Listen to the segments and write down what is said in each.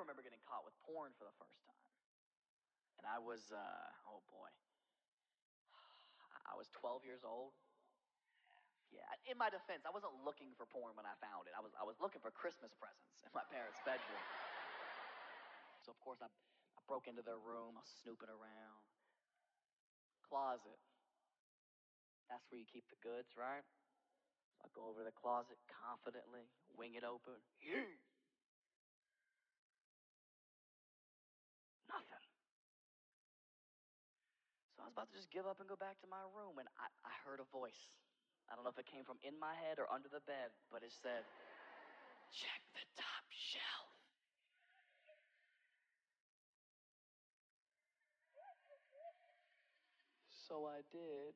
remember getting caught with porn for the first time. And I was, oh boy. I was 12 years old. Yeah, in my defense, I wasn't looking for porn when I found it. I was looking for Christmas presents in my parents' bedroom. So of course I broke into their room, I was snooping around. Closet. That's where you keep the goods, right? So I go over to the closet confidently, wing it open. Nothing. So I was about to just give up and go back to my room, and I heard a voice. I don't know if it came from in my head or under the bed, but it said, "Check the top shelf." So I did.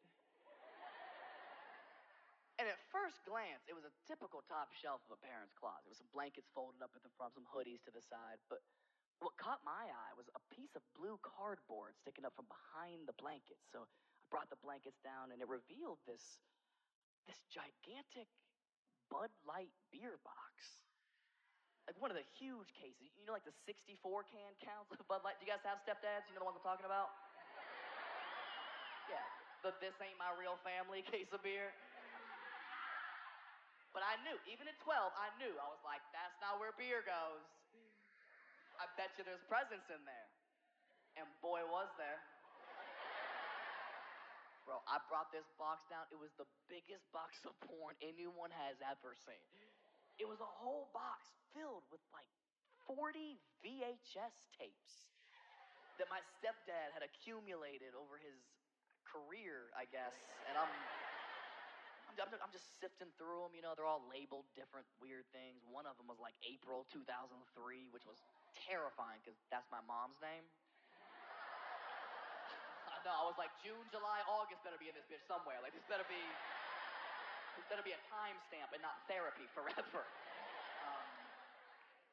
And at first glance, it was a typical top shelf of a parent's closet. It was some blankets folded up at the front, some hoodies to the side. But what caught my eye was a piece of blue cardboard sticking up from behind the blankets. So I brought the blankets down, and it revealed this gigantic Bud Light beer box. Like one of the huge cases. You know, like the 64 can counts of Bud Light? Do you guys have stepdads? You know the ones I'm talking about? Yeah, the "this ain't my real family" case of beer. But I knew, even at 12, I knew. I was like, that's not where beer goes. I bet you there's presents in there. And boy, was there. Bro, I brought this box down. It was the biggest box of porn anyone has ever seen. It was a whole box filled with like 40 VHS tapes that my stepdad had accumulated over his career, I guess. And I'm just sifting through them, you know, they're all labeled different weird things. One of them was like April 2003, which was terrifying because that's my mom's name. I know, I was like, June, July, August better be in this bitch somewhere. Like, this better be a timestamp and not therapy forever.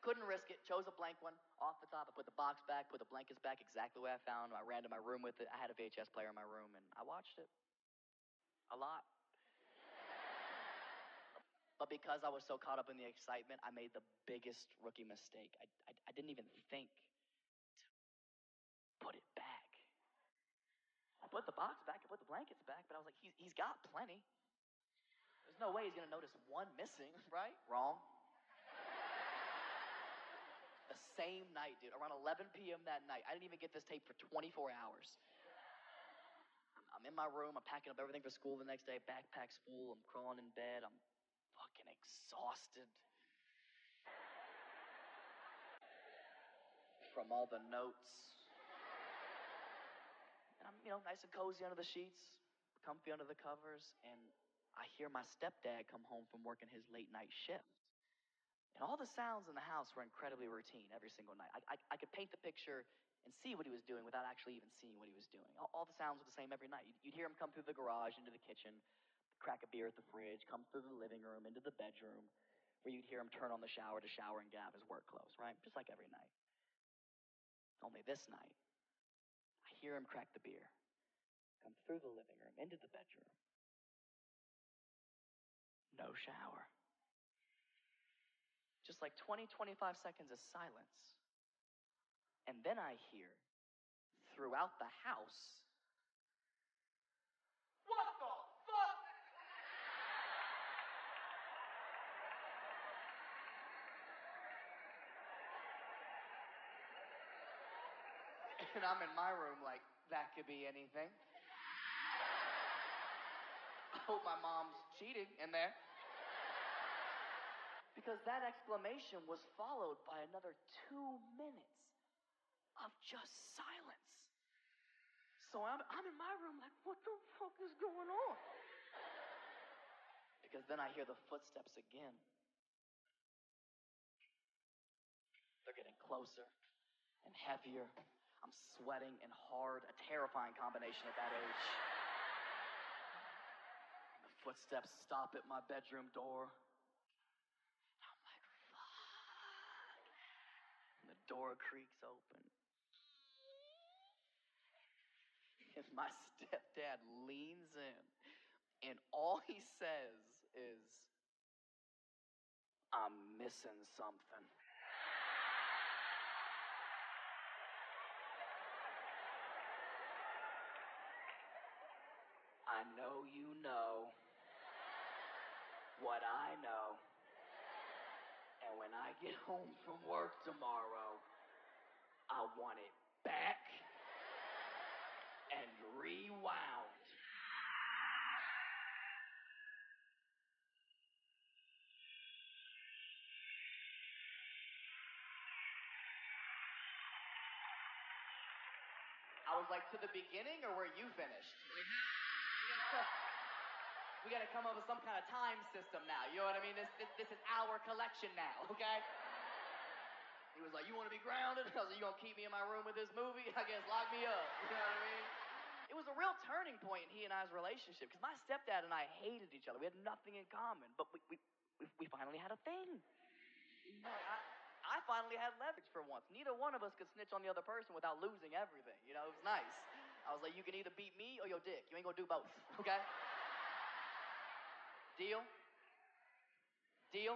Couldn't risk it, chose a blank one off the top. I put the box back, put the blankets back exactly the way I found them. I ran to my room with it. I had a VHS player in my room, and I watched it. A lot. But because I was so caught up in the excitement, I made the biggest rookie mistake. I didn't even think to put it back. I put the box back, I put the blankets back, but I was like, he's got plenty. There's no way he's gonna notice one missing, right? Wrong. The same night, dude, around 11 p.m. that night, I didn't even get this tape for 24 hours. I'm in my room, I'm packing up everything for school the next day, backpack's full, I'm crawling in bed, I'm fucking exhausted from all the notes. And I'm, you know, nice and cozy under the sheets, comfy under the covers, and I hear my stepdad come home from working his late night shift. And all the sounds in the house were incredibly routine every single night. I could paint the picture and see what he was doing without actually even seeing what he was doing. All the sounds were the same every night. You'd hear him come through the garage, into the kitchen, crack a beer at the fridge, come through the living room, into the bedroom, where you'd hear him turn on the shower to shower and get out of his work clothes, right? Just like every night. Only this night, I hear him crack the beer, come through the living room, into the bedroom. No shower. Just like 20, 25 seconds of silence. And then I hear, throughout the house, "What the fuck?" And I'm in my room like, that could be anything. I hope my mom's cheating in there. Because that exclamation was followed by another 2 minutes of just silence. So I'm in my room like, what the fuck is going on? Because then I hear the footsteps again. They're getting closer and heavier. I'm sweating and hard, a terrifying combination at that age. And the footsteps stop at my bedroom door. I'm like, fuck. And the door creaks open. And my stepdad leans in, and all he says is, "I'm missing something." I know you know what I know. And when I get home from work tomorrow, I want it back and rewound. I was like, to the beginning, or were you finished? We gotta come up with some kind of time system now. You know what I mean? This is our collection now, okay? He was like, you wanna be grounded? I was like, you gonna keep me in my room with this movie? I guess lock me up. You know what I mean? It was a real turning point in he and I's relationship, because my stepdad and I hated each other. We had nothing in common, but we finally had a thing. I finally had leverage for once. Neither one of us could snitch on the other person without losing everything. You know, it was nice. I was like, you can either beat me or your dick. You ain't gonna do both, okay? Deal? Deal?